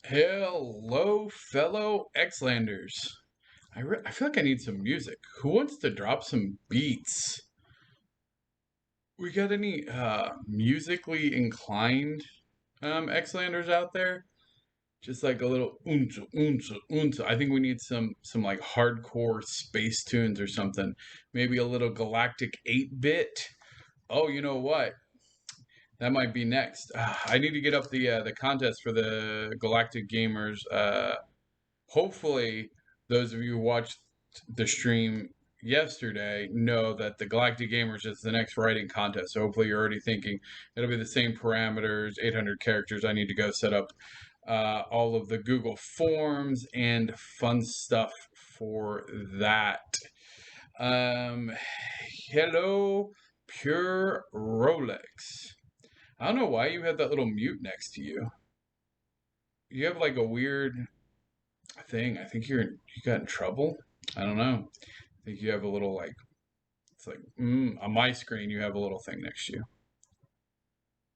Hello, fellow Xlanders. I feel like I need some music. Who wants to drop some beats? We got any musically inclined Xlanders out there? Just like a little unza unza unza. I think we need some like hardcore space tunes or something. Maybe a little galactic 8-bit. Oh, you know what? That might be next. I need to get up the contest for the Galactic Gamers. Hopefully those of you who watched the stream yesterday know that the Galactic Gamers is the next writing contest. So hopefully you're already thinking it'll be the same parameters, 800 characters. I need to go set up all of the Google Forms and fun stuff for that. Um, Hello, Pure Rolex. I don't know why you have that little mute next to you. You have like a weird thing. I think you got in trouble. I don't know. I think you have a little like it's like on my screen you have a little thing next to you.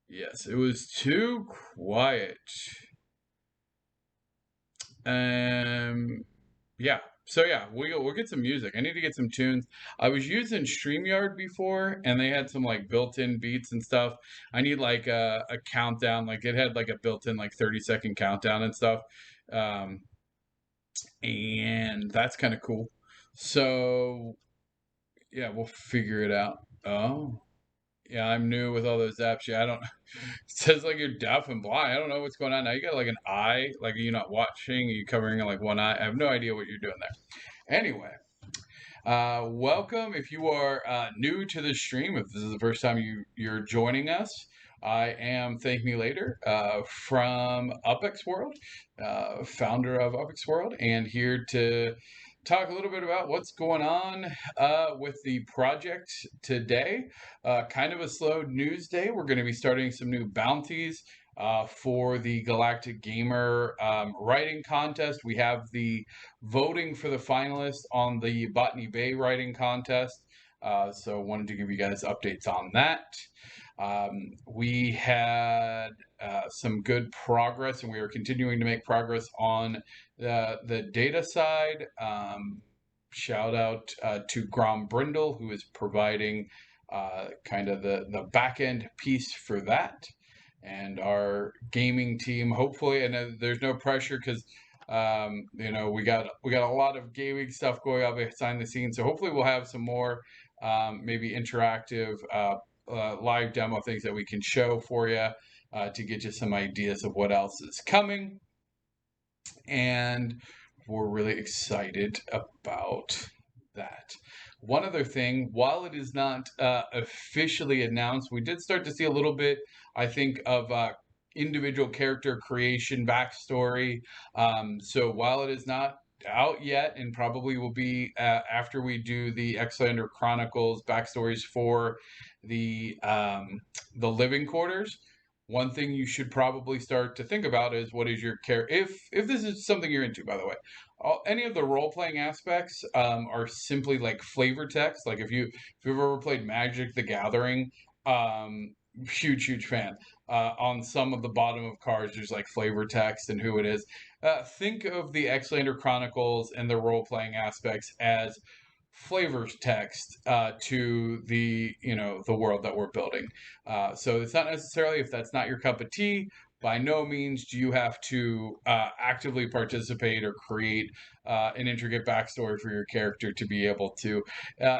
Yes, it was too quiet. Um, yeah. So yeah, we'll get some music. I need to get some tunes. I was using StreamYard before, and they had some like built-in beats and stuff. I need like a countdown. Like it had like a built-in like 30-second countdown and stuff. Um, and that's kind of cool. So yeah, we'll figure it out. Oh, yeah, I'm new with all those apps. Yeah, I don't. It says like you're deaf and blind. I don't know what's going on now. You got like an eye. Like, are you not watching? Are you covering like one eye? I have no idea what you're doing there. Anyway, welcome. If you are new to the stream, if this is the first time you're joining us, I am Thank Me Later from UpX World, founder of UpX World, and here to talk a little bit about what's going on with the project today. Kind of a slow news day. We're going to be starting some new bounties for the Galactic Gamer writing contest. We have the voting for the finalists on the Botany Bay writing contest. So wanted to give you guys updates on that. We had some good progress, and we are continuing to make progress on the data side. Shout out to Grom Brindle, who is providing kind of the back end piece for that, and our gaming team. Hopefully, and there's no pressure because we got a lot of gaming stuff going on behind the scenes. So hopefully, we'll have some more maybe interactive live demo things that we can show for you to get you some ideas of what else is coming. And we're really excited about that. One other thing, while it is not officially announced, we did start to see a little bit, I think, of individual character creation backstory. So while it is not out yet, and probably will be after we do the Xlander Chronicles backstories for the living quarters, one thing you should probably start to think about is what is your care if this is something you're into, by the way. Any of the role-playing aspects are simply like flavor text. Like if you've ever played Magic the Gathering, huge fan. On some of the bottom of cards there's like flavor text and who it is. Think of the Xlander Chronicles and the role-playing aspects as flavors text to the world that we're building. So it's not necessarily, if that's not your cup of tea, by no means do you have to actively participate or create an intricate backstory for your character to be able to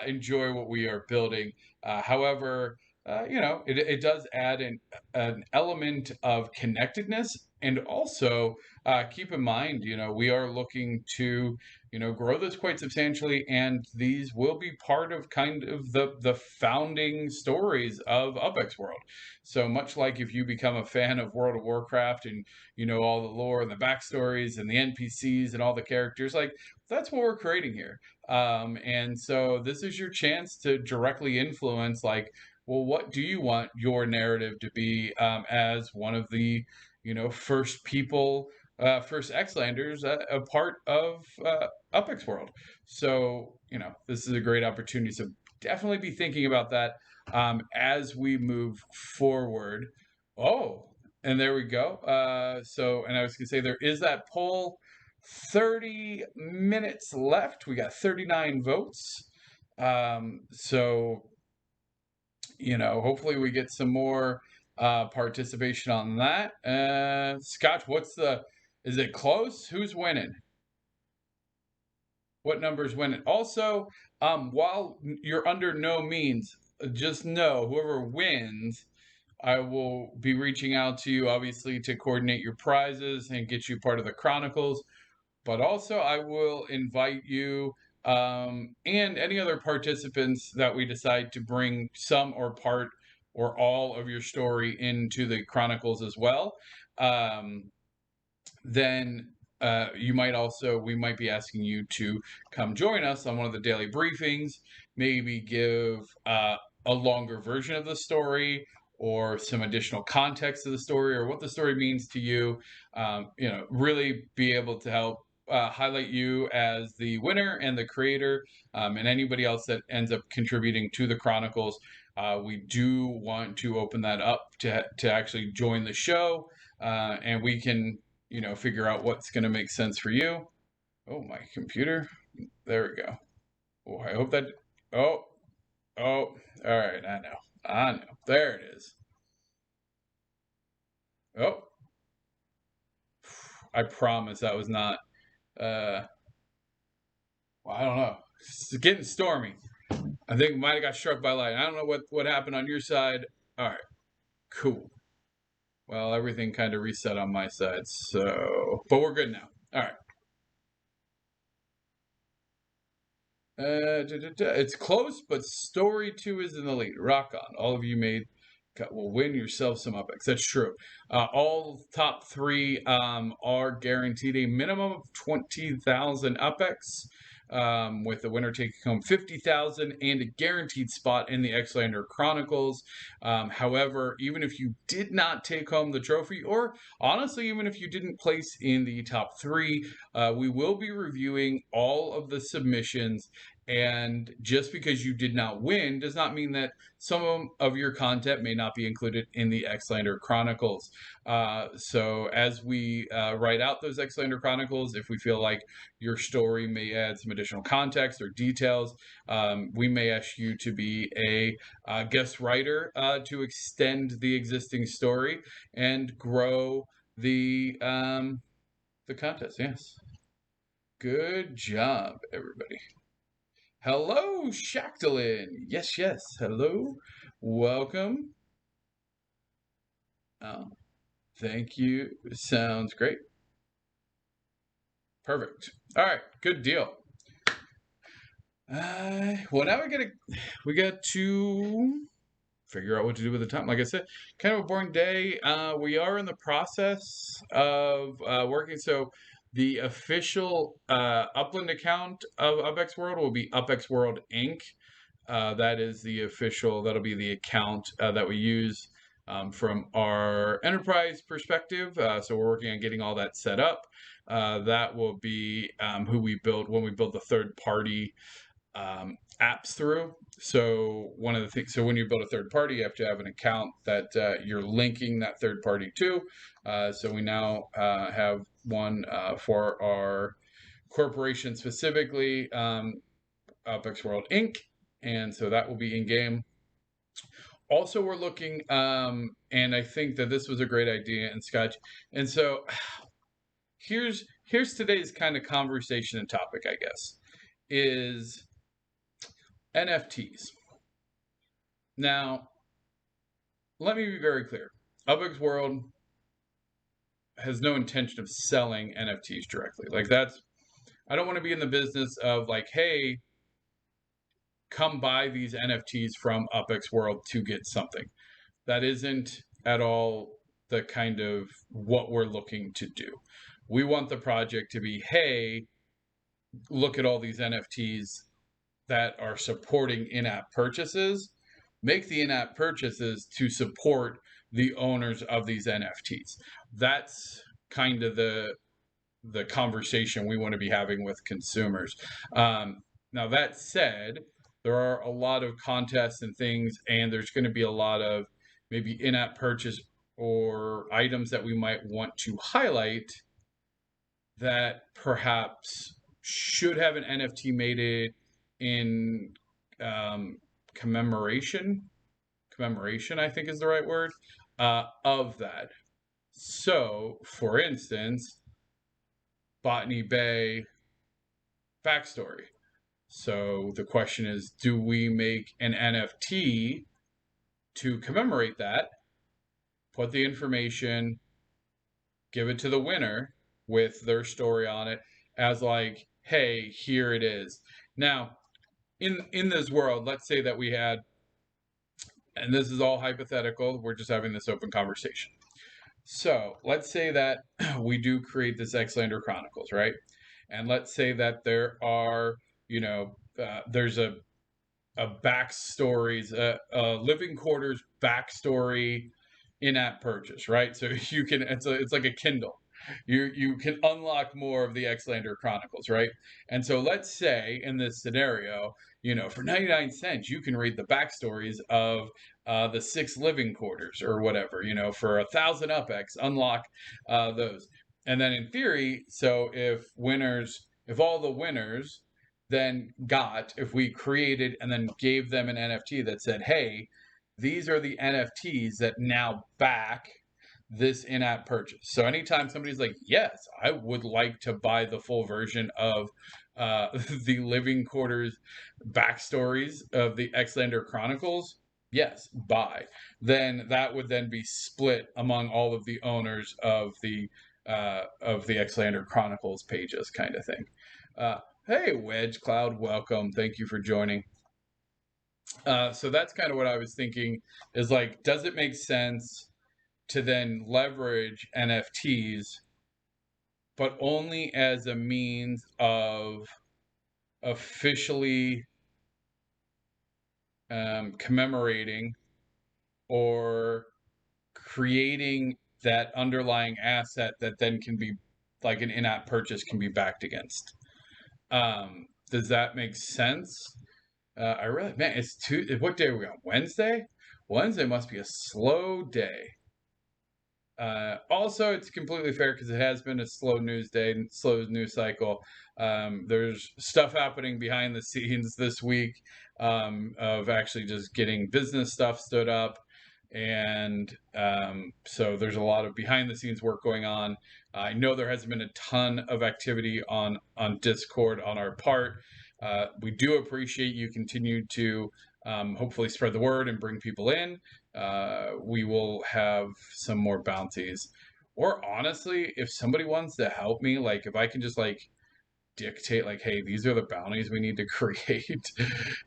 enjoy what we are building. However, it does add an element of connectedness, and also keep in mind, we are looking to grow this quite substantially, and these will be part of kind of the founding stories of UpX World. So much like if you become a fan of World of Warcraft and you know all the lore and the backstories and the NPCs and all the characters, like that's what we're creating here. And so this is your chance to directly influence, like, well, what do you want your narrative to be as one of the first people, first Xlanders, a part of UpX World. So, this is a great opportunity. So definitely be thinking about that as we move forward. Oh, And there we go. And I was going to say there is that poll. 30 minutes left. We got 39 votes. So, hopefully we get some more participation on that. Scott, is it close? Who's winning? What number's winning? Also, while you're under no means, just know whoever wins, I will be reaching out to you, obviously, to coordinate your prizes and get you part of the Chronicles. But also, I will invite you and any other participants that we decide to bring some or part or all of your story into the Chronicles as well. Then we might be asking you to come join us on one of the daily briefings, maybe give a longer version of the story or some additional context to the story or what the story means to you. Really be able to help highlight you as the winner and the creator, and anybody else that ends up contributing to the Chronicles. We do want to open that up to actually join the show, and we can figure out what's going to make sense for you. Oh, my computer. There we go. Oh, I hope that. Oh, all right. I know. There it is. Oh, I promise that was not. Well, I don't know. It's getting stormy. I think we might have got struck by lightning. I don't know what happened on your side. All right. Cool. Well, everything kind of reset on my side. But we're good now. All right. It's close, but story 2 is in the lead. Rock on. All of you will win yourself some UPX. That's true. All top 3 are guaranteed a minimum of 20,000 UPX, with the winner taking home 50,000 and a guaranteed spot in the Xlander Chronicles. However, even if you did not take home the trophy, or honestly, even if you didn't place in the top 3, we will be reviewing all of the submissions. And just because you did not win does not mean that some of your content may not be included in the Xlander Chronicles. So as we write out those Xlander Chronicles, if we feel like your story may add some additional context or details, we may ask you to be a guest writer to extend the existing story and grow the contest. Yes. Good job, everybody. Hello, Shacklin. Yes. Hello. Welcome. Thank you. Sounds great. Perfect. All right. Good deal. Well, now we got to figure out what to do with the time. Like I said, kind of a boring day. We are in the process of working. So the official Upland account of UpX World will be UpX World Inc. That'll be the account that we use from our enterprise perspective. So we're working on getting all that set up. That will be who we build when we build the third party apps through. So one of the things, so when you build a third party, you have to have an account that you're linking that third party to. So we now have one for our corporation specifically, UpX World Inc. And so that will be in game. Also, we're looking, and I think that this was a great idea in Scotch. And so here's today's kind of conversation and topic, I guess, is NFTs. Now, let me be very clear. UpX World has no intention of selling NFTs directly. I don't want to be in the business of like, hey, come buy these NFTs from UpX World to get something. That isn't at all the kind of what we're looking to do. We want the project to be, hey, look at all these NFTs that are supporting in-app purchases. Make the in-app purchases to support the owners of these NFTs. That's kind of the conversation we want to be having with consumers. Now that said, there are a lot of contests and things, and there's going to be a lot of maybe in-app purchase or items that we might want to highlight that perhaps should have an NFT made it in um, commemoration. Commemoration, I think is the right word, of that. So, for instance, Botany Bay backstory. So the question is, do we make an NFT to commemorate that, put the information, give it to the winner with their story on it as like, hey, here it is. Now, in this world, let's say that we had, and this is all hypothetical, we're just having this open conversation. So let's say that we do create this Xlander Chronicles, right? And let's say that there are, there's a backstories, a living quarters backstory in-app purchase, right? So you can it's like a Kindle. You can unlock more of the Xlander Chronicles, right? And so let's say in this scenario, for 99 cents, you can read the backstories of the 6 living quarters or whatever, for 1,000 UpX, unlock those. And then in theory, so if all the winners then got, if we created and then gave them an NFT that said, hey, these are the NFTs that now back this in-app purchase. So anytime somebody's like, yes, I would like to buy the full version of the Living Quarters backstories of the Xlander Chronicles, yes, buy. Then that would then be split among all of the owners of the Xlander Chronicles pages, kind of thing. Hey, Wedge Cloud, welcome. Thank you for joining. So that's kind of what I was thinking is like, does it make sense to then leverage NFTs, but only as a means of officially commemorating or creating that underlying asset that then can be like an in-app purchase can be backed against? Does that make sense? I really, man, what day are we on? Wednesday? Wednesday must be a slow day. Also, it's completely fair because it has been a slow news day, slow news cycle. There's stuff happening behind the scenes this week of actually just getting business stuff stood up. And so there's a lot of behind the scenes work going on. I know there hasn't been a ton of activity on Discord on our part. We do appreciate you continue to hopefully spread the word and bring people in. We will have some more bounties. Or honestly, if somebody wants to help me, like if I can just like dictate like, hey, these are the bounties we need to create.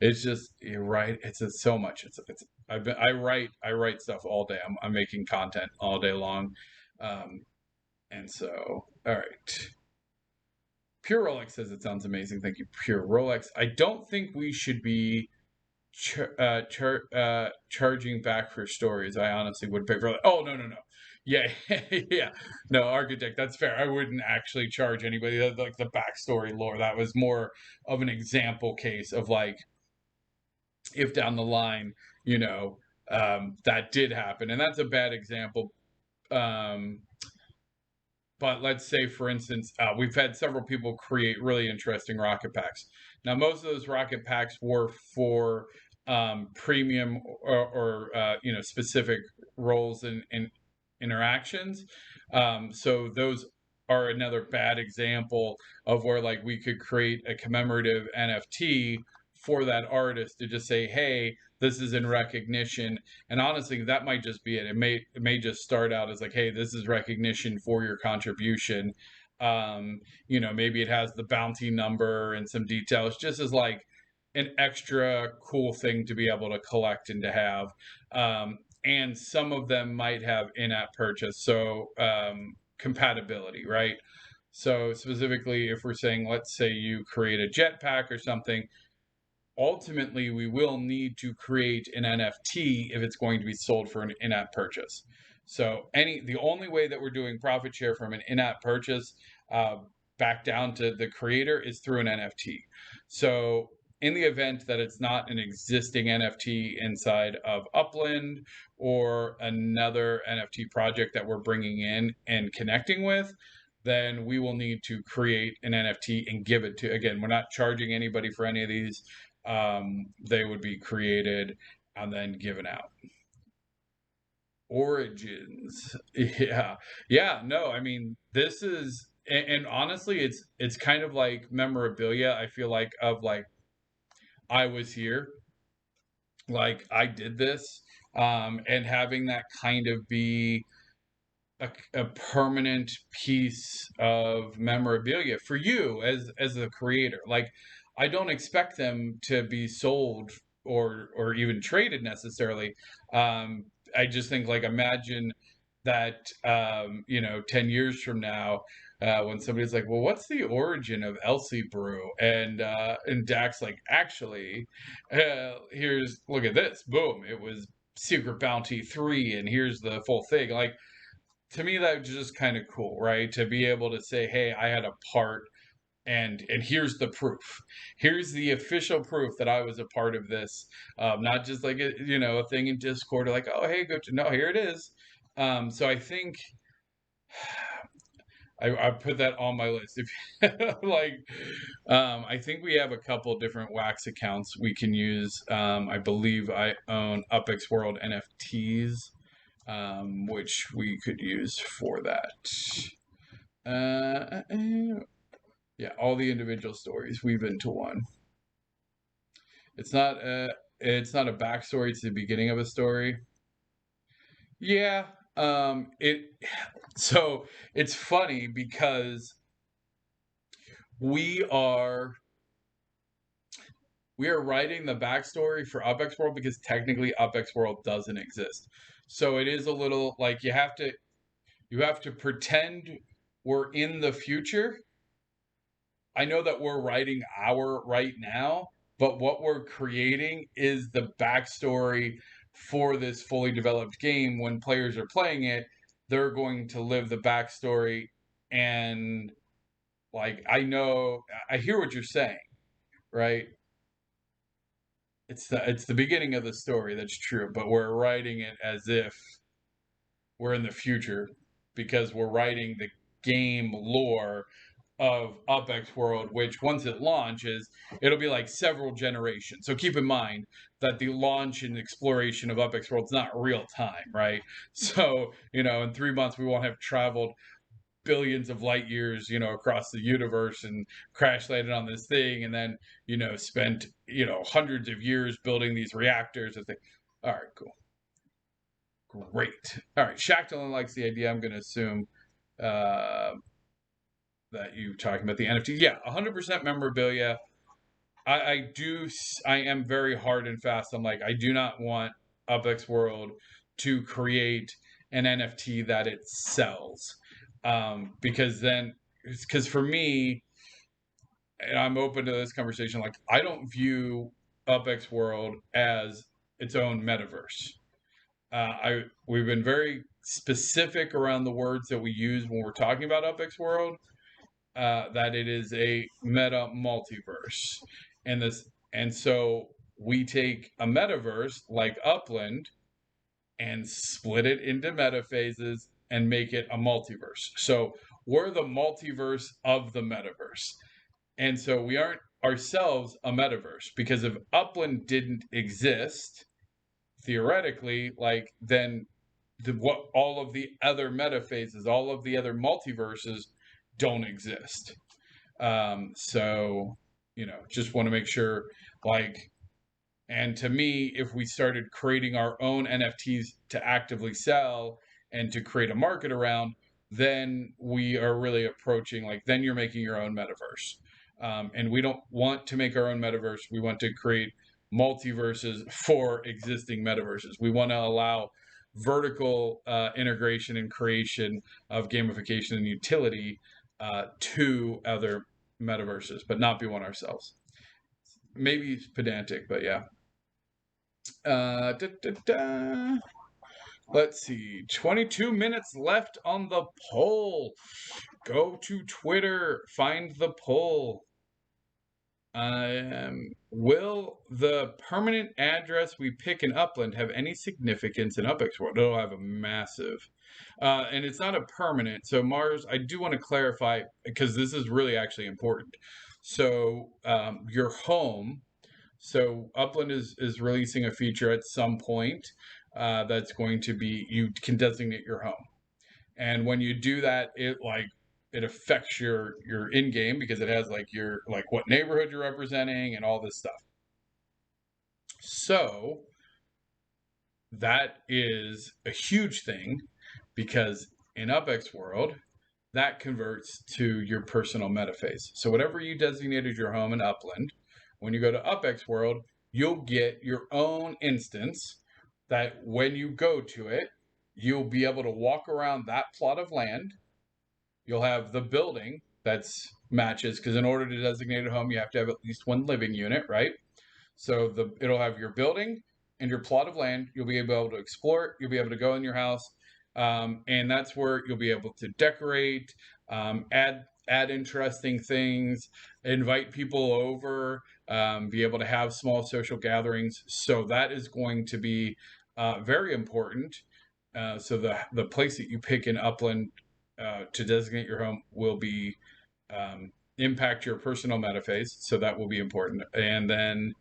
It's just, you're right. It's just so much. I write stuff all day. I'm making content all day long. And so, all right. Pure Rolex says it sounds amazing. Thank you, Pure Rolex. I don't think we should be charging back for stories. I honestly would pay for that. Oh, no. Yeah, yeah. No, Architect, that's fair. I wouldn't actually charge anybody like the backstory lore. That was more of an example case of like, if down the line, that did happen. And that's a bad example. But let's say, for instance, we've had several people create really interesting rocket packs. Now, most of those rocket packs were for premium or specific roles and interactions. So those are another bad example of where like we could create a commemorative NFT for that artist to just say, hey, this is in recognition. And honestly, that might just be it. It may just start out as like, hey, this is recognition for your contribution. Maybe it has the bounty number and some details just as like an extra cool thing to be able to collect and to have. And some of them might have in-app purchase. So compatibility, right? So specifically, if we're saying, let's say you create a jetpack or something, ultimately we will need to create an NFT if it's going to be sold for an in-app purchase. So the only way that we're doing profit share from an in-app purchase back down to the creator is through an NFT. So in the event that it's not an existing NFT inside of Upland or another NFT project that we're bringing in and connecting with, then we will need to create an NFT and give it to, again, we're not charging anybody for any of these. They would be created and then given out. Origins. Yeah. Yeah, no, I mean, this is and honestly, it's kind of like memorabilia, I feel like, of like I was here, like I did this, and having that kind of be a permanent piece of memorabilia for you as a creator. Like I don't expect them to be sold or even traded necessarily. I just think like imagine that 10 years from now when somebody's like, well, what's the origin of Elsie Brew? And Dak's like, actually, here's look at this. Boom. It was Secret Bounty 3, and here's the full thing. Like to me that's just kind of cool, right? To be able to say, hey, I had a part, and here's the proof, here's the official proof that I was a part of this, not just like a thing in Discord, like, oh, hey, good to know, here it is. So I think I put that on my list. If like, I think we have a couple different wax accounts we can use. I believe I own UpX World NFTs, which we could use for that. Yeah, all the individual stories weave into one. It's not a backstory, it's the beginning of a story. Yeah. It so it's funny because we are writing the backstory for UpX World because technically UpX World doesn't exist. So it is a little like you have to pretend we're in the future. I know that we're writing our right now, but what we're creating is the backstory for this fully developed game. When players are playing it, they're going to live the backstory. And like, I hear what you're saying, right? It's the beginning of the story, that's true, but we're writing it as if we're in the future because we're writing the game lore of UpX World, which once it launches, it'll be like several generations. So keep in mind that the launch and exploration of UpX World is not real time, right? So, in 3 months, we won't have traveled billions of light years, across the universe and crash landed on this thing and then, spent, hundreds of years building these reactors and things. All right, cool. Great. All right. Shackleton likes the idea. I'm going to assume uh, that you talking about the NFT. Yeah, 100% memorabilia. I am very hard and fast. I'm like, I do not want UpX World to create an NFT that it sells. Because for me, and I'm open to this conversation, like, I don't view UpX World as its own metaverse. We've been very specific around the words that we use when we're talking about UpX World, that it is a meta multiverse, and so we take a metaverse like Upland and split it into meta phases and make it a multiverse. So we're the multiverse of the metaverse, and so we aren't ourselves a metaverse, because if Upland didn't exist theoretically, like, then what all of the other meta phases, all of the other multiverses don't exist. So, just want to make sure, like, and to me, if we started creating our own NFTs to actively sell and to create a market around, then we are really approaching, like, then you're making your own metaverse. And we don't want to make our own metaverse. We want to create multiverses for existing metaverses. We want to allow vertical integration and creation of gamification and utility to other metaverses, but not be one ourselves. Maybe pedantic, but yeah. Da, da, da. Let's see. 22 minutes left on the poll. Go to Twitter, find the poll. Will the permanent address we pick in Upland have any significance in Upex World? It'll have a massive, and it's not a permanent. So Mars, I do want to clarify because this is really actually important. So your home. So Upland is releasing a feature at some point that's going to be you can designate your home. And when you do that, it affects your in game because it has like your like what neighborhood you're representing and all this stuff. So that is a huge thing because in UpX world that converts to your personal metaphase. So whatever you designated your home in Upland, when you go to UpX world, you'll get your own instance that when you go to it, you'll be able to walk around that plot of land. You'll have the building that's matches because in order to designate a home, you have to have at least one living unit, right? So it'll have your building and your plot of land. You'll be able to explore it. You'll be able to go in your house, and that's where you'll be able to decorate, add interesting things, invite people over, be able to have small social gatherings. So that is going to be very important. So the place that you pick in Upland to designate your home will be impact your personal metaphase. So that will be important. And then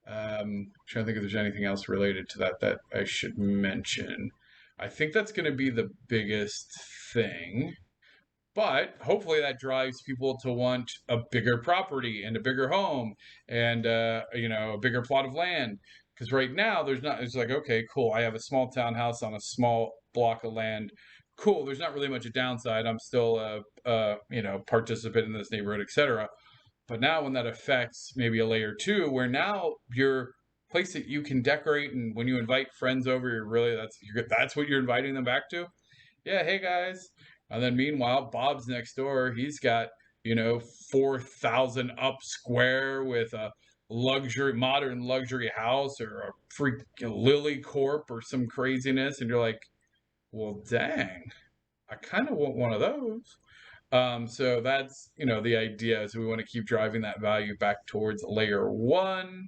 trying to think if there's anything else related to that I should mention. I think that's going to be the biggest thing. But hopefully that drives people to want a bigger property and a bigger home and a bigger plot of land. Because right now there's not. It's like okay, cool. I have a small townhouse on a small block of land. Cool. There's not really much a downside. I'm still a participant in this neighborhood, etc. But now when that affects maybe a layer two, where now your place that you can decorate and when you invite friends over, that's what you're inviting them back to. Yeah, hey guys. And then meanwhile, Bob's next door. He's got 4,000 up square with a modern luxury house or a freak Lily Corp or some craziness, and you're like, well, dang, I kind of want one of those. So that's the idea is we want to keep driving that value back towards layer one.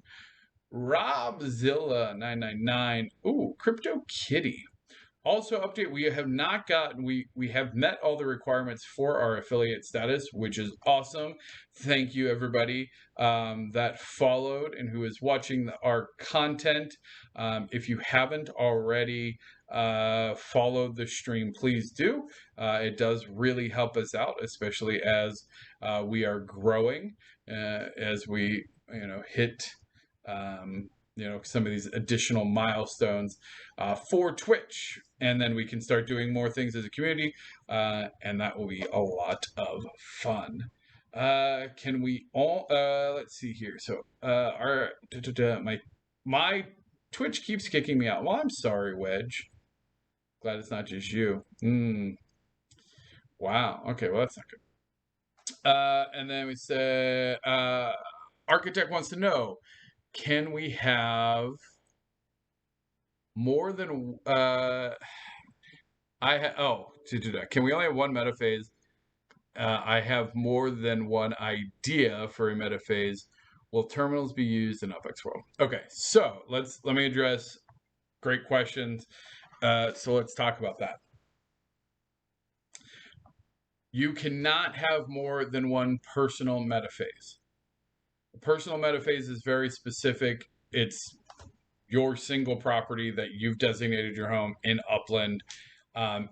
Robzilla 999. Ooh, Crypto Kitty. Also, update, we have met all the requirements for our affiliate status, which is awesome. Thank you, everybody that followed and who is watching our content. If you haven't already followed the stream, please do. It does really help us out, especially as we are growing, as we, hit some of these additional milestones for Twitch. And then we can start doing more things as a community, and that will be a lot of fun. Can we all, let's see here. So, my Twitch keeps kicking me out. Well, I'm sorry, Wedge. Glad it's not just you. Wow. Okay, well, that's not good. And then we said, Architect wants to know, can we have more than can we only have one metaphase? I have more than one idea for a metaphase. Will terminals be used in UpX World? Okay, so let me address great questions. So let's talk about that. You cannot have more than one personal metaphase. A personal metaphase is very specific. It's your single property that you've designated your home in Upland.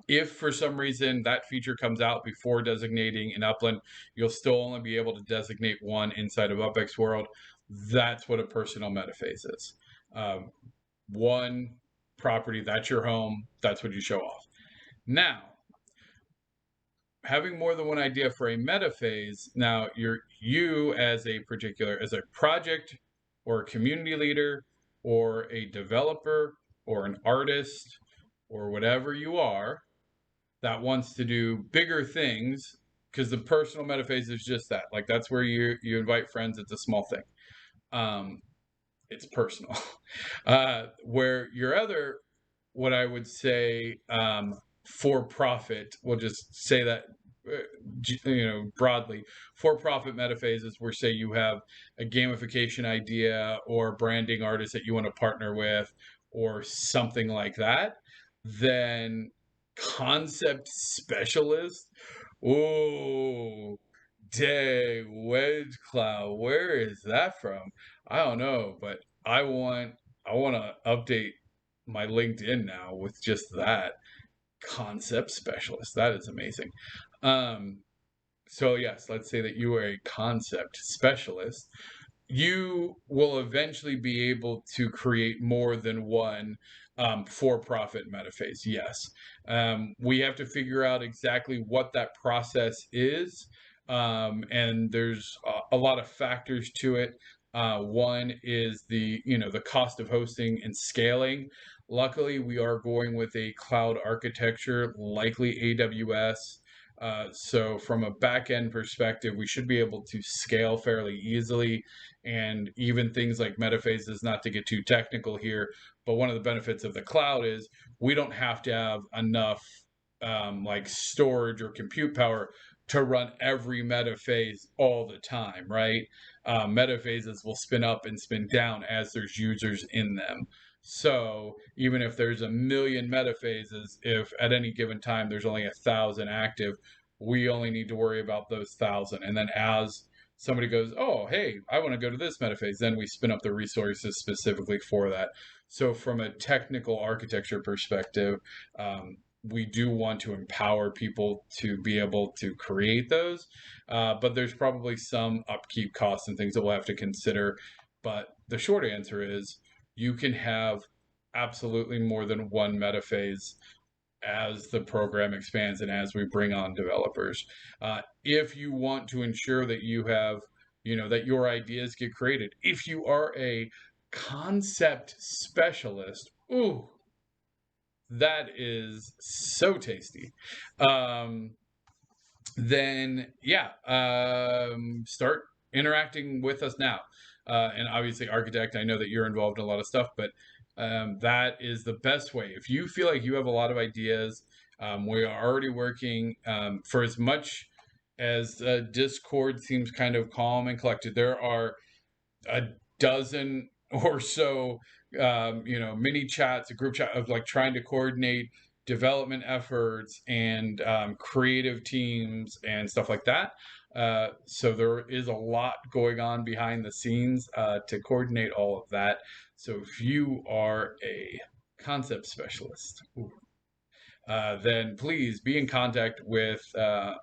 If for some reason that feature comes out before designating in Upland, you'll still only be able to designate one inside of UpX World. That's what a personal metaphase is. One property, that's your home, that's what you show off. Now, having more than one idea for a metaphase, now you as a project or a community leader or a developer or an artist or whatever you are that wants to do bigger things, because the personal metaphase is just that. Like that's where you invite friends. It's a small thing. It's personal. Where your other, what I would say, for profit, we'll just say that broadly, for-profit metaphases where, say, you have a gamification idea or branding artist that you want to partner with or something like that, then concept specialist. Oh, dang, Wedge Cloud. Where is that from? I don't know, but I want to update my LinkedIn now with just that concept specialist. That is amazing. Um, so yes, let's say that you are a concept specialist. You will eventually be able to create more than one for-profit metaphase. Yes, we have to figure out exactly what that process is, and there's a lot of factors to it. One is the cost of hosting and scaling. Luckily, we are going with a cloud architecture, likely AWS. So from a back end perspective, we should be able to scale fairly easily, and even things like metaphases, not to get too technical here, but one of the benefits of the cloud is we don't have to have enough like storage or compute power to run every metaphase all the time, right? Metaphases will spin up and spin down as there's users in them. So even if there's a million metaphases, if at any given time there's only 1,000 active, we only need to worry about those 1,000. And then as somebody goes, oh, hey, I want to go to this metaphase, then we spin up the resources specifically for that. So from a technical architecture perspective, we do want to empower people to be able to create those, but there's probably some upkeep costs and things that we'll have to consider. But the short answer is you can have absolutely more than one metaphase as the program expands and as we bring on developers. If you want to ensure that you have, that your ideas get created, if you are a concept specialist, ooh, that is so tasty. Um, then yeah, start interacting with us now. And obviously, architect, I know that you're involved in a lot of stuff, but that is the best way. If you feel like you have a lot of ideas, we are already working for as much as Discord seems kind of calm and collected. There are a dozen or so mini chats, a group chat of like trying to coordinate development efforts and creative teams and stuff like that. So there is a lot going on behind the scenes to coordinate all of that. So if you are a concept specialist, then please be in contact with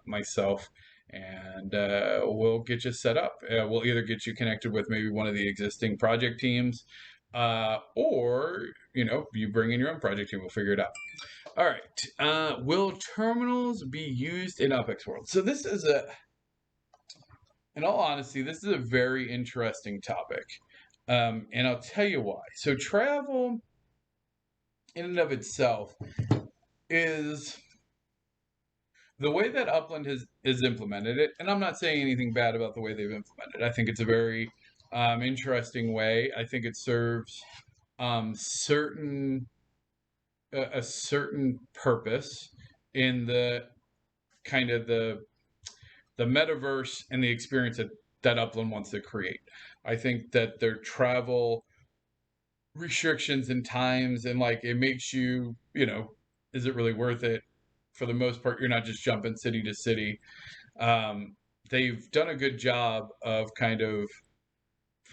myself, and we'll get you set up. We'll either get you connected with maybe one of the existing project teams, or you bring in your own project team. We'll figure it out. All right. Will terminals be used in UpX World? So this is in all honesty, this is a very interesting topic, and I'll tell you why. So travel, in and of itself, is the way that Upland is implemented it, and I'm not saying anything bad about the way they've implemented it. I think it's a very interesting way. I think it serves certain a certain purpose in the kind of the metaverse and the experience that Upland wants to create. I think that their travel restrictions and times and like it makes you, is it really worth it? For the most part, you're not just jumping city to city. They've done a good job of kind of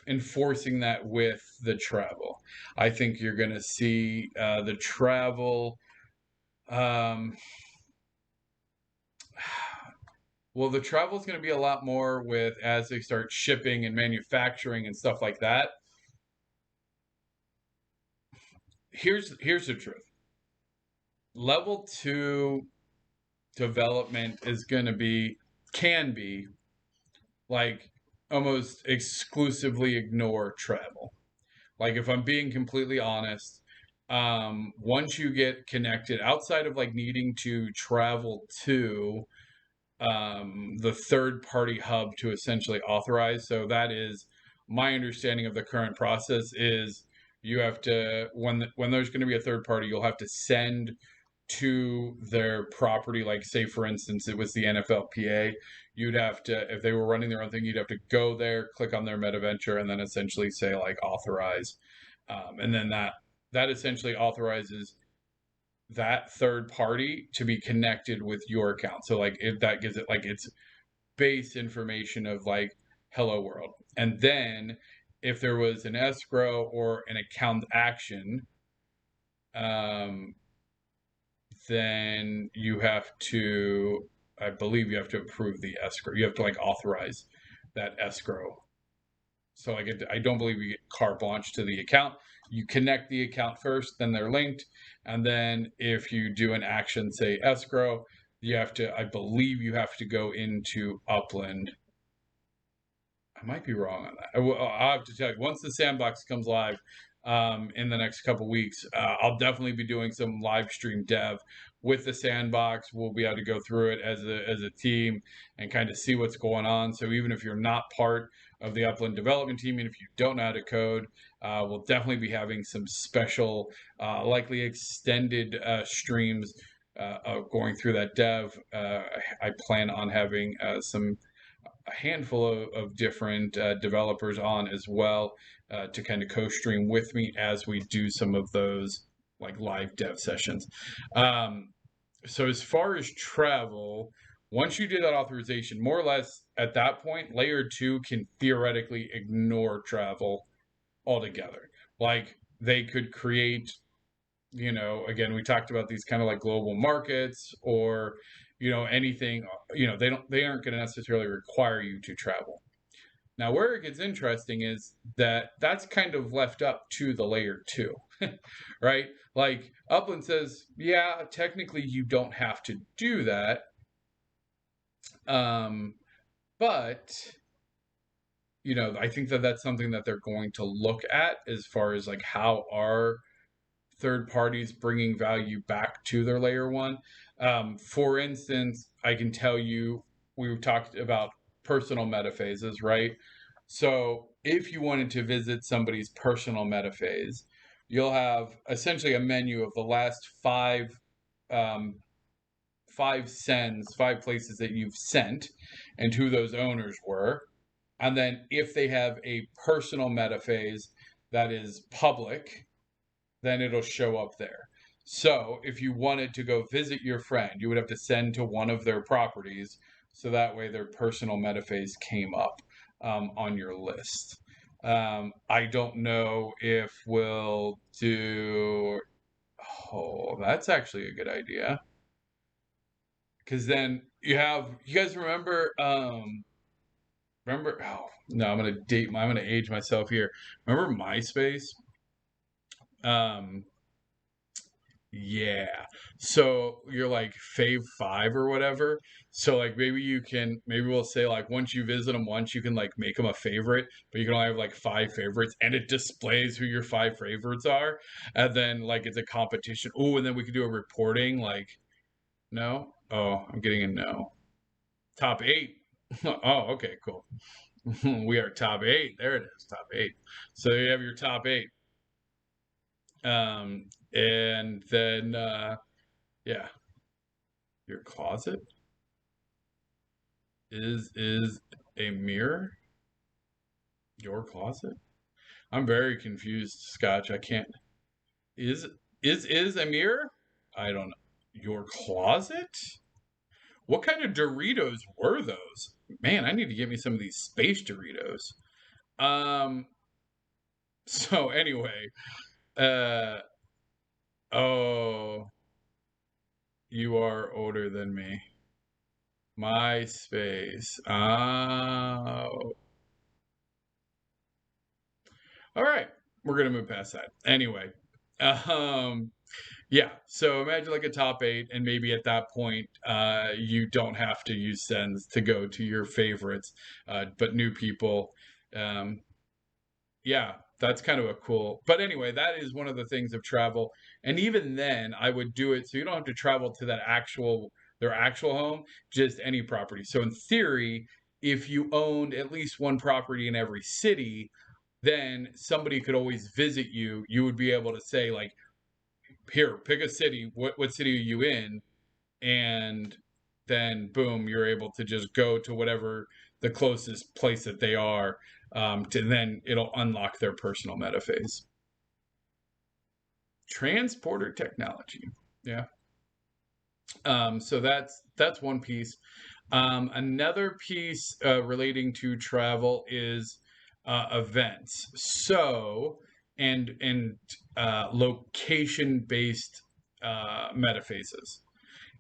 enforcing that with the travel. I think you're going to see the travel. Um, well, the travel is going to be a lot more with as they start shipping and manufacturing and stuff like that. Here's the truth. Level 2 development is going to can be like almost exclusively ignore travel. Like if I'm being completely honest, once you get connected outside of like needing to travel to the third party hub to essentially authorize. So that is my understanding of the current process is you have to when there's going to be a third party, you'll have to send to their property. Like, say, for instance, it was the NFLPA. You'd have to, if they were running their own thing, you'd have to go there, click on their MetaVenture, and then essentially say like authorize, and then that essentially authorizes that third party to be connected with your account. So like if that gives it like its base information of like hello world. And then if there was an escrow or an account action, um, then you have to, I believe you have to approve the escrow. You have to like authorize that escrow. So like I don't believe you get carte blanche to the account. You connect the account first, then they're linked, and then if you do an action, say escrow, you have to. I believe you have to go into Upland. I might be wrong on that. I'll have to tell you once the sandbox comes live in the next couple weeks. I'll definitely be doing some live stream dev with the sandbox. We'll be able to go through it as a team and kind of see what's going on. So even if you're not part of the Upland development team, and if you don't know how to code, we'll definitely be having some special, likely extended streams going through that dev. I plan on having some a handful of different developers on as well to kind of co-stream with me as we do some of those like live dev sessions. Um, so as far as travel, once you do that authorization, more or less at that point, layer two can theoretically ignore travel altogether. Like they could create, again, we talked about these kind of like global markets or, anything, they aren't going to necessarily require you to travel. Now, where it gets interesting is that that's kind of left up to the layer two, right? Like Upland says, yeah, technically you don't have to do that. But, I think that that's something that they're going to look at as far as like how are third parties bringing value back to their layer one. For instance, I can tell you, we talked about personal metaphases, right? So if you wanted to visit somebody's personal metaphase, you'll have essentially a menu of the last um, five sends, five places that you've sent and who those owners were. And then if they have a personal metaphase that is public, then it'll show up there. So if you wanted to go visit your friend, you would have to send to one of their properties. So that way their personal metaphase came up on your list. I don't know if we'll do. Oh, that's actually a good idea. Because then you guys remember, oh, no, I'm going to age myself here. Remember MySpace? Um, Yeah. So you're like fave five or whatever. So like maybe we'll say like once you visit them once, you can like make them a favorite, but you can only have like five favorites and it displays who your five favorites are. And then like it's a competition. Oh, and then we could do a reporting like no. Oh, I'm getting a no. Top eight. Oh, okay, cool. We are top eight. There it is, top eight. So you have your top eight. And then yeah, your closet is a mirror your closet? I'm very confused, Scotch. I can't. Is is a mirror? I don't know. Your closet? What kind of Doritos were those? Man, I need to get me some of these space Doritos. Um. So anyway, uh. Oh, you are older than me. MySpace. Oh. All right, we're gonna move past that. Anyway, um, yeah. So imagine like a top eight, and maybe at that point, you don't have to use sends to go to your favorites, but new people. Um, yeah, that's kind of a cool. But anyway, that is one of the things of travel. And even then, I would do it so you don't have to travel to their actual home, just any property. So in theory, if you owned at least one property in every city, then somebody could always visit you. You would be able to say like here, pick a city. What city are you in? And then boom, you're able to just go to whatever the closest place that they are. To then it'll unlock their personal metaphase. Transporter technology. Yeah. So that's one piece. Another piece relating to travel is events. So and location based metaphases.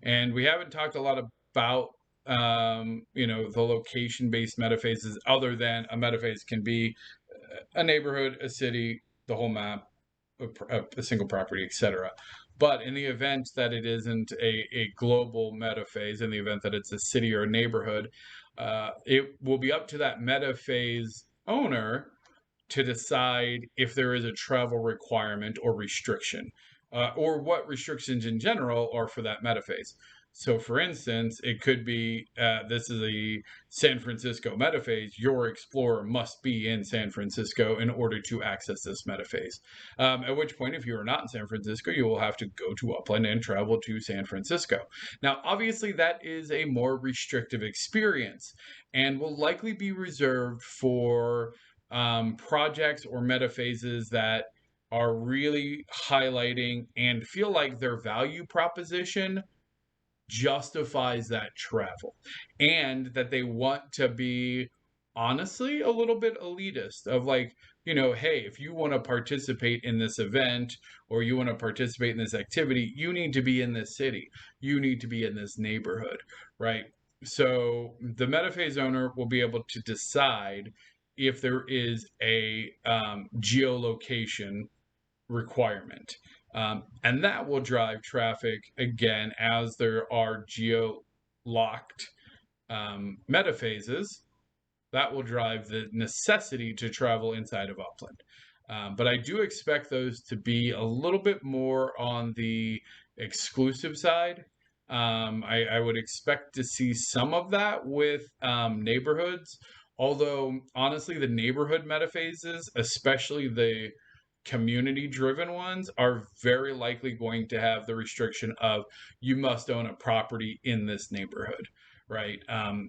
And we haven't talked a lot about the location based metaphases, other than a metaphase can be a neighborhood, a city, the whole map, a single property, etc. But in the event that it isn't a global metaphase, in the event that it's a city or a neighborhood, it will be up to that metaphase owner to decide if there is a travel requirement or restriction, or what restrictions in general are for that metaphase. So, for instance, it could be this is a San Francisco metaphase. Your explorer must be in San Francisco in order to access this metaphase. At which point, if you are not in San Francisco, you will have to go to Upland and travel to San Francisco. Now, obviously, that is a more restrictive experience and will likely be reserved for projects or metaphases that are really highlighting and feel like their value proposition justifies that travel, and that they want to be honestly a little bit elitist of like, hey, if you want to participate in this event or you want to participate in this activity, you need to be in this city, you need to be in this neighborhood, right? So the metaphase owner will be able to decide if there is a geolocation requirement. And that will drive traffic again, as there are geo locked metaphases. That will drive the necessity to travel inside of Upland. But I do expect those to be a little bit more on the exclusive side. I would expect to see some of that with neighborhoods, although honestly, the neighborhood metaphases, especially the community driven ones, are very likely going to have the restriction of you must own a property in this neighborhood, right?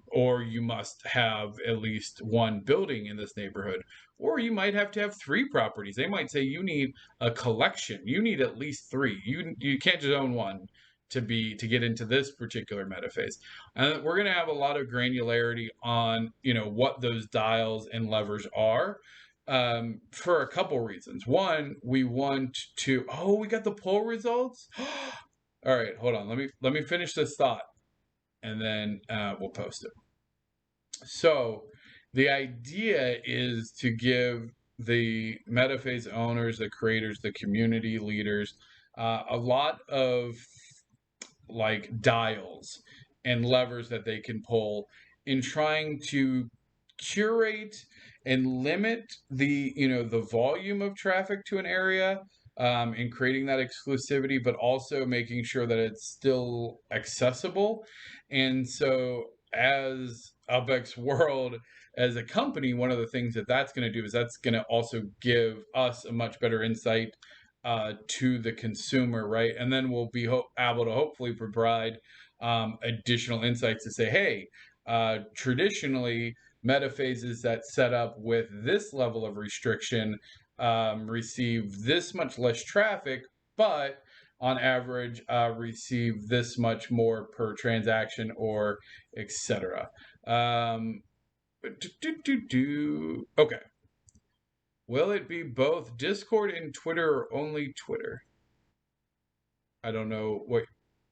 Or you must have at least one building in this neighborhood, or you might have to have three properties. They might say you need a collection, you need at least three. You can't just own one to get into this particular metaphase. And we're going to have a lot of granularity on what those dials and levers are, for a couple reasons. One, we want to. Oh, we got the poll results. All right, hold on. Let me finish this thought, and then we'll post it. So, the idea is to give the metaphase owners, the creators, the community leaders, a lot of like dials and levers that they can pull in trying to curate and limit the volume of traffic to an area, and creating that exclusivity, but also making sure that it's still accessible. And so, as Ubex World, as a company, one of the things that that's going to do is that's going to also give us a much better insight to the consumer, right? And then we'll be able to hopefully provide additional insights to say, hey, traditionally, metaphases that set up with this level of restriction receive this much less traffic, but on average receive this much more per transaction, or etc. Okay. Will it be both Discord and Twitter, or only Twitter? I don't know what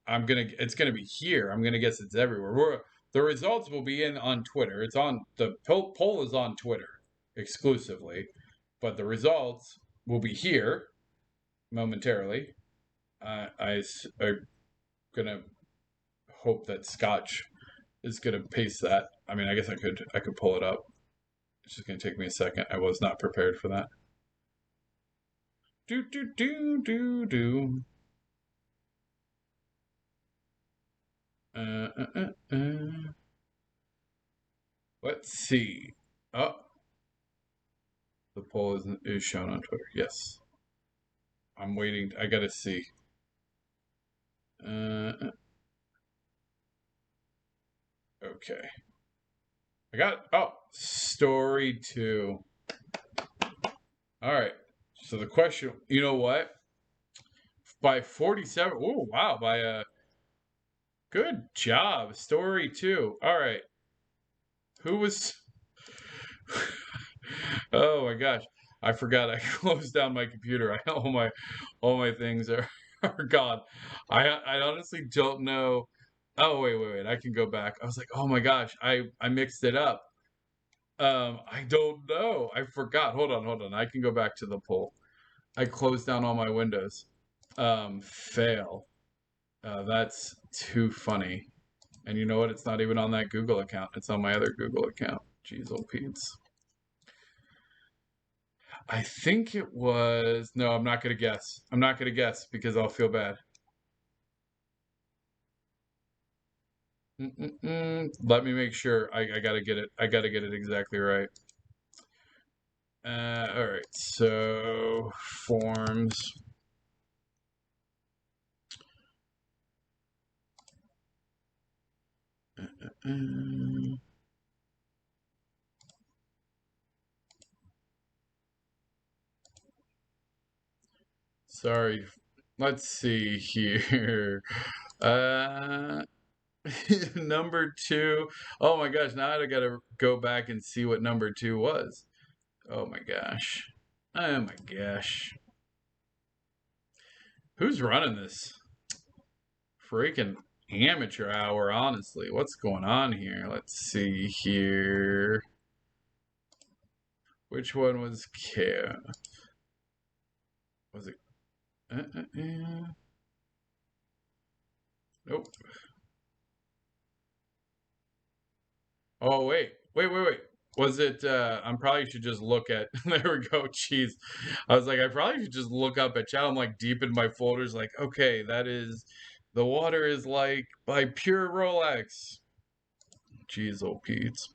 it's gonna be here. I'm gonna guess it's everywhere. The results will be in on Twitter. It's on the poll is on Twitter exclusively, but the results will be here momentarily. I'm gonna hope that Scotch is gonna paste that. I mean, I guess I could pull it up. It's just gonna take me a second. I was not prepared for that. Do do do do do. Let's see. Oh, the poll is shown on Twitter. Yes. I'm waiting. I gotta see. Okay. I got, oh, story two. All right. So the question, you know what? By 47, oh, wow, by a good job. Story two. All right. Who was, oh my gosh. I forgot I closed down my computer. All my things are gone. I honestly don't know. Oh, wait. I can go back. I was like, oh my gosh, I mixed it up. I don't know. I forgot. Hold on. I can go back to the poll. I closed down all my windows. Fail. That's too funny. And you know what? It's not even on that Google account. It's on my other Google account. Jeez, old Pete's. I think it was. No, I'm not gonna guess. I'm not gonna guess because I'll feel bad. Let me make sure. I gotta get it. I gotta get it exactly right. All right. So forms. Mm, sorry. Let's see here. Uh, number two. Oh my gosh, now I gotta go back and see what number two was. Oh my gosh. Oh my gosh. Who's running this freaking amateur hour, honestly? What's going on here? Let's see here. Which one was Care? Was it? Nope. Oh, wait. Was it, I probably should just look at, there we go, jeez. I was like, I probably should just look up at chat. I'm like deep in my folders, like, okay, that is, the water is like by Pure Rolex. Jeez, old Pete's.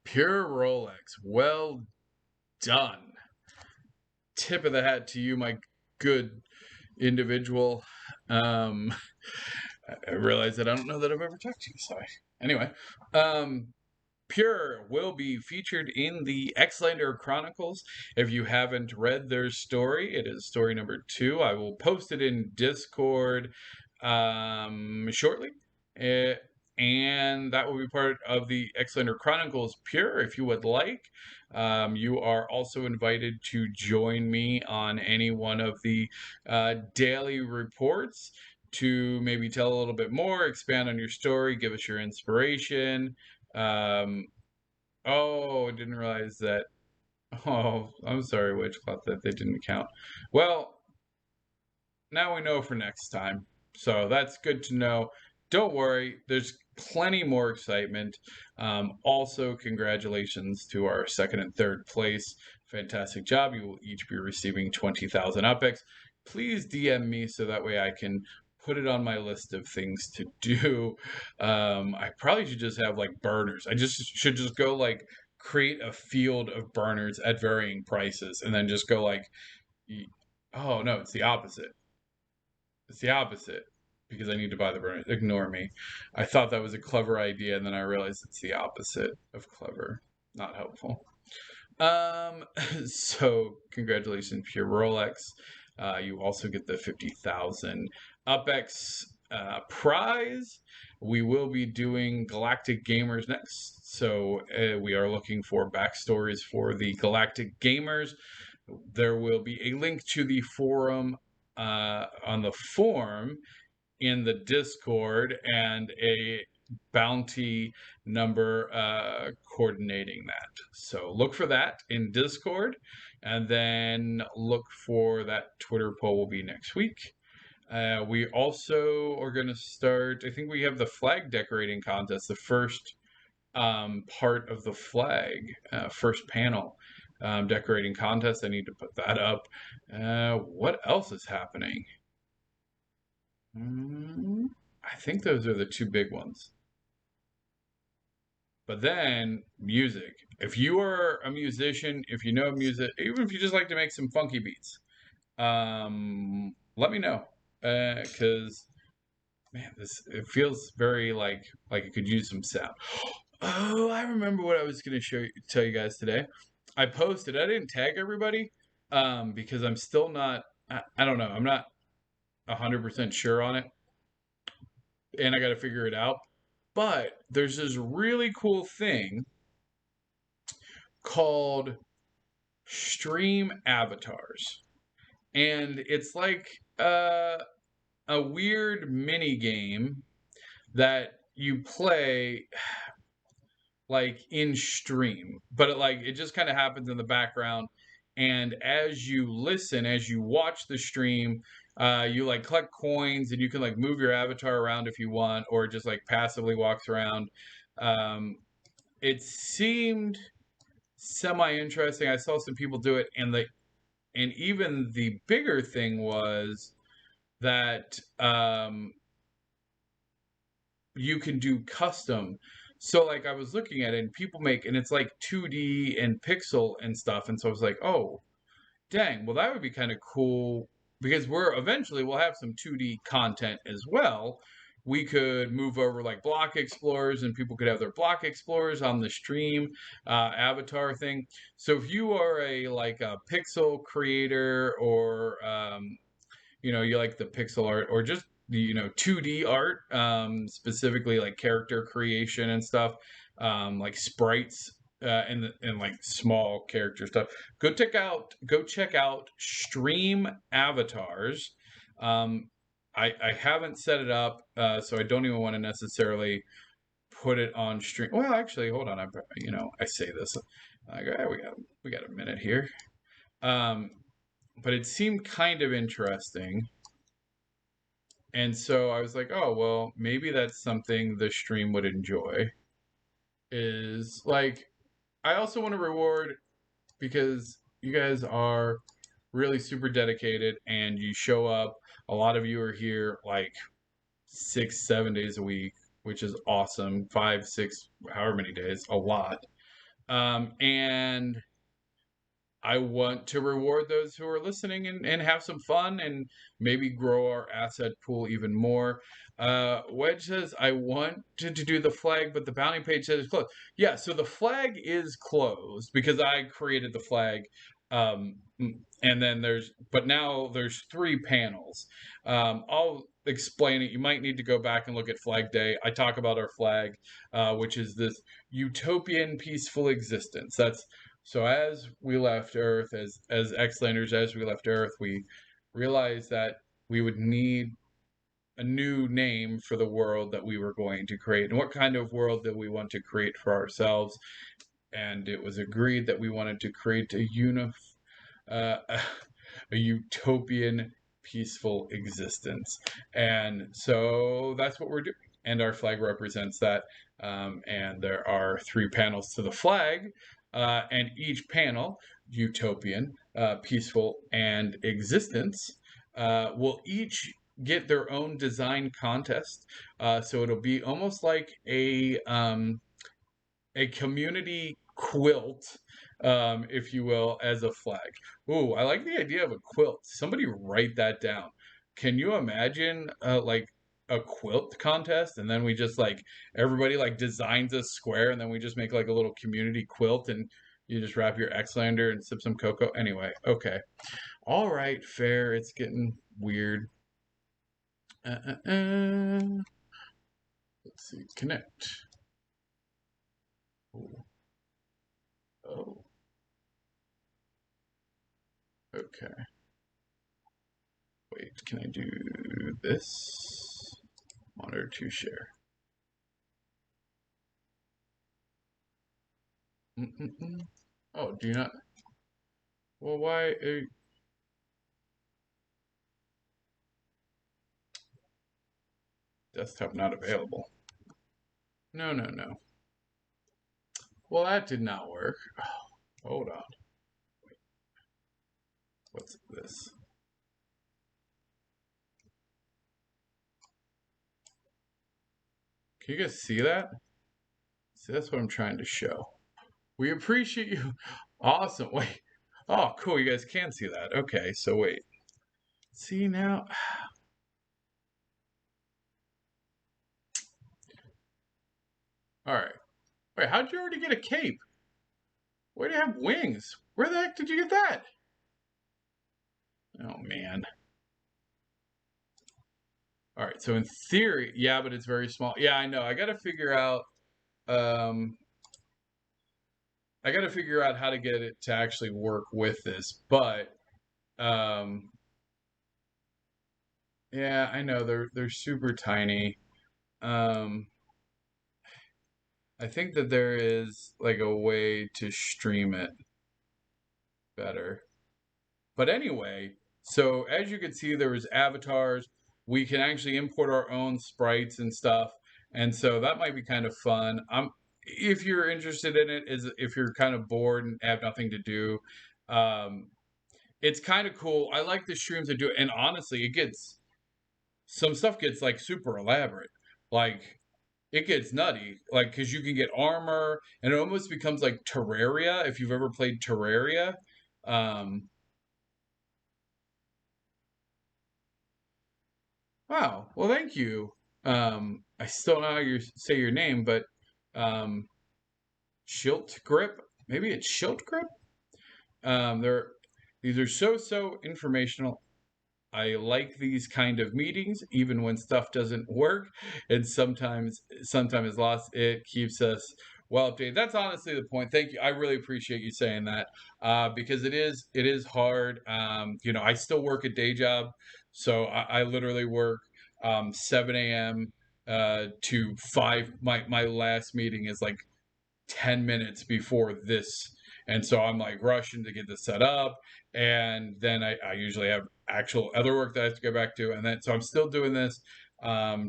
Pure Rolex. Well done. Tip of the hat to you, my good individual. Um, I realize that I don't know that I've ever talked to you, so anyway. Pure will be featured in the Xlander Chronicles. If you haven't read their story, it is story number 2. I will post it in Discord shortly. Uh, and that will be part of the Xlander Chronicles Pure if you would like. You are also invited to join me on any one of the daily reports to maybe tell a little bit more, expand on your story, give us your inspiration. Oh, I didn't realize that. Oh, I'm sorry, Witchcloth, that they didn't count. Well, now we know for next time. So that's good to know. Don't worry, there's plenty more excitement. Also, congratulations to our second and third place. Fantastic job. You will each be receiving 20,000 UPX. Please DM me so that way I can put it on my list of things to do. I probably should just have like burners. I just should just go like create a field of burners at varying prices and then just go like, oh no, it's the opposite. It's the opposite because I need to buy the burner. Ignore me. I thought that was a clever idea, and then I realized it's the opposite of clever. Not helpful. Um, so congratulations, Pure Rolex. You also get the 50,000 UpX prize. We will be doing Galactic Gamers next. So we are looking for backstories for the Galactic Gamers. There will be a link to the forum on the form in the Discord and a bounty number coordinating that. So look for that in Discord, and then look for that Twitter poll will be next week. We also are going to start, I think we have the flag decorating contest, the first part of the flag, first panel decorating contest. I need to put that up. What else is happening? I think those are the two big ones. But then music. If you are a musician, if you know music, even if you just like to make some funky beats, let me know. Because man, this it feels very like it could use some sound. Oh, I remember what I was gonna tell you guys today. I posted. I didn't tag everybody, because I'm still not. I don't know. I'm not 100% sure on it, and I got to figure it out. But there's this really cool thing called stream avatars, and it's like a weird mini game that you play like in stream, but it just kind of happens in the background. And as you listen, as you watch the stream, you like collect coins, and you can like move your avatar around if you want, or just like passively walks around. Um, it seemed semi interesting. I saw some people do it, and even the bigger thing was that you can do custom. So like I was looking at it, and people make, and it's like 2D and pixel and stuff. And so I was like, oh, dang, well that would be kind of cool, because we're eventually we'll have some 2D content as well. We could move over like block explorers, and people could have their block explorers on the stream avatar thing. So if you are a pixel creator, or you like the pixel art, or just the 2D art, specifically like character creation and stuff, like sprites, and like small character stuff. Go check out Stream Avatars. um I haven't set it up, so I don't even want to necessarily put it on stream. Well, actually, hold on. I say this like, we got a minute here. um but it seemed kind of interesting. And so I was like, oh, well, maybe that's something the stream would enjoy. Is like, I also want to reward, because you guys are really super dedicated and you show up. A lot of you are here like 6, 7 days a week, which is awesome. 5, 6, however many days, a lot. And I want to reward those who are listening, and have some fun, and maybe grow our asset pool even more. Wedge says, I want to do the flag, but the bounty page says it's closed. Yeah, so the flag is closed because I created the flag. And then but now there's 3 panels. I'll explain it. You might need to go back and look at Flag Day. I talk about our flag, which is this utopian peaceful existence. That's so as we left Earth, as Xlanders, as we left Earth, we realized that we would need a new name for the world that we were going to create, and what kind of world that we want to create for ourselves. And it was agreed that we wanted to create uh, a utopian peaceful existence. And so that's what we're doing. And our flag represents that. And there are 3 panels to the flag, and each panel, utopian, peaceful, and existence, will each get their own design contest. So it'll be almost like a community quilt, if you will, as a flag. Ooh, I like the idea of a quilt. Somebody write that down. Can you imagine like a quilt contest, and then we just like everybody like designs a square, and then we just make like a little community quilt, and you just wrap your Xlander and sip some cocoa. Anyway, okay. All right, fair. It's getting weird. Let's see. Connect. Ooh. Oh, okay. Wait, can I do this? Monitor to share. Mm-mm-mm. Oh, do you not? Well, why? Desktop not available. No, no, no. Well, that did not work. Oh, hold on. What's this? Can you guys see that? See, that's what I'm trying to show. We appreciate you. Awesome. Wait. Oh, cool. You guys can see that. Okay, so wait. See now? All right. Wait, how'd you already get a cape? Where do you have wings? Where the heck did you get that? Oh man. All right. So in theory, yeah, but it's very small. Yeah, I know. Um I got to figure out how to get it to actually work with this. But um yeah, I know they're super tiny. Um I think that there is like a way to stream it better. But anyway, so as you can see, there was avatars. We can actually import our own sprites and stuff, and so that might be kind of fun. If you're interested in it, is if you're kind of bored and have nothing to do, um, it's kind of cool. I like the streams that do it, and honestly, it gets some stuff gets like super elaborate, like it gets nutty, like because you can get armor, and it almost becomes like Terraria if you've ever played Terraria. Um, Wow. Well, thank you. I still don't know how you say your name, but um, Shilt Grip. Maybe it's Shilt Grip. They're these are so informational. I like these kind of meetings, even when stuff doesn't work, and sometimes is lost. It keeps us well updated. That's honestly the point. Thank you. I really appreciate you saying that because it is hard. I still work a day job, so I literally work 7 a.m. To 5. My last meeting is like 10 minutes before this. And so I'm like rushing to get this set up. And then I usually have actual other work that I have to go back to. And then so I'm still doing this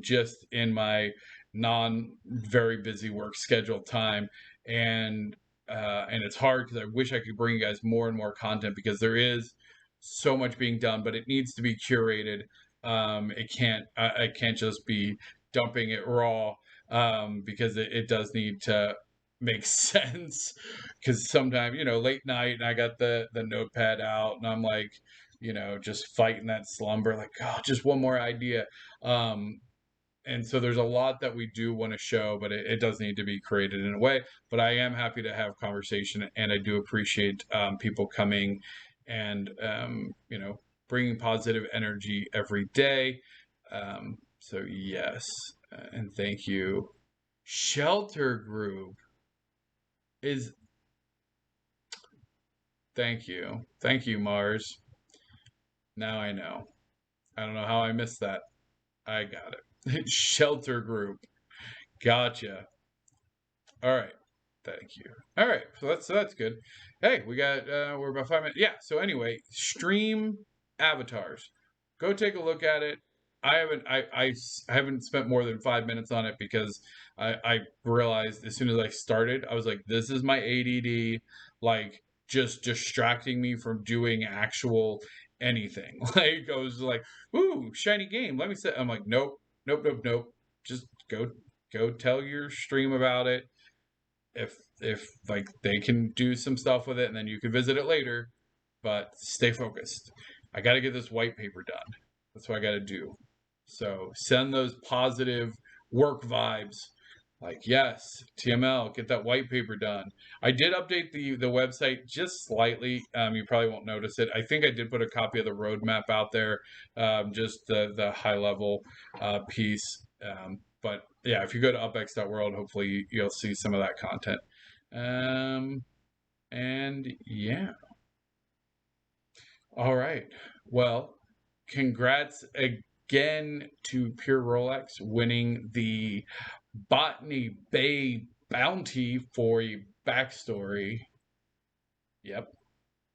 just in my non very busy work schedule time. And it's hard because I wish I could bring you guys more and more content because there is so much being done, but it needs to be curated. I can't just be dumping it raw because it does need to make sense because sometimes late night and I got the notepad out and I'm like just fighting that slumber like, oh, just one more idea. And so there's a lot that we do want to show, but it does need to be created in a way. But I am happy to have conversation, and I do appreciate people coming and bringing positive energy every day. So yes, and thank you. Shelter group is thank you, Mars. Now I know. I don't know how I missed that. I got it. Shelter group. Gotcha. All right. Thank you. All right. So that's good. Hey, we're about 5 minutes. Yeah. So anyway, stream avatars. Go take a look at it. I haven't spent more than 5 minutes on it because I realized as soon as I started, I was like, this is my ADD, like just distracting me from doing actual anything. Like I was like, ooh, shiny game. Let me say. I'm like, nope, nope, nope, nope. Just go tell your stream about it if like they can do some stuff with it and then you can visit it later, but stay focused. I got to get this white paper done. That's what I got to do. So send those positive work vibes, like yes, TML, get that white paper done. I did update the website just slightly. You probably won't notice it. I think I did put a copy of the roadmap out there, just the high level piece. But yeah, if you go to upx.world, hopefully you'll see some of that content. Um, and yeah, all right. Well, congrats again to Pure Rolex winning the Botany Bay bounty for a backstory. Yep,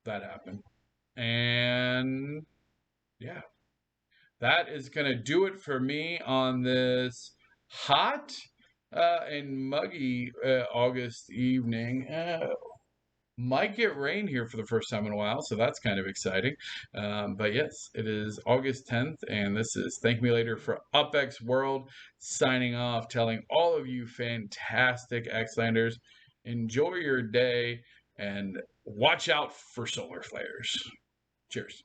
that happened. And yeah, that is going to do it for me on this hot and muggy August evening. Might get rain here for the first time in a while, so that's kind of exciting. But yes, it is August 10th, and this is Thank Me Later for UpX World, signing off, telling all of you fantastic Xlanders, enjoy your day and watch out for solar flares. Cheers.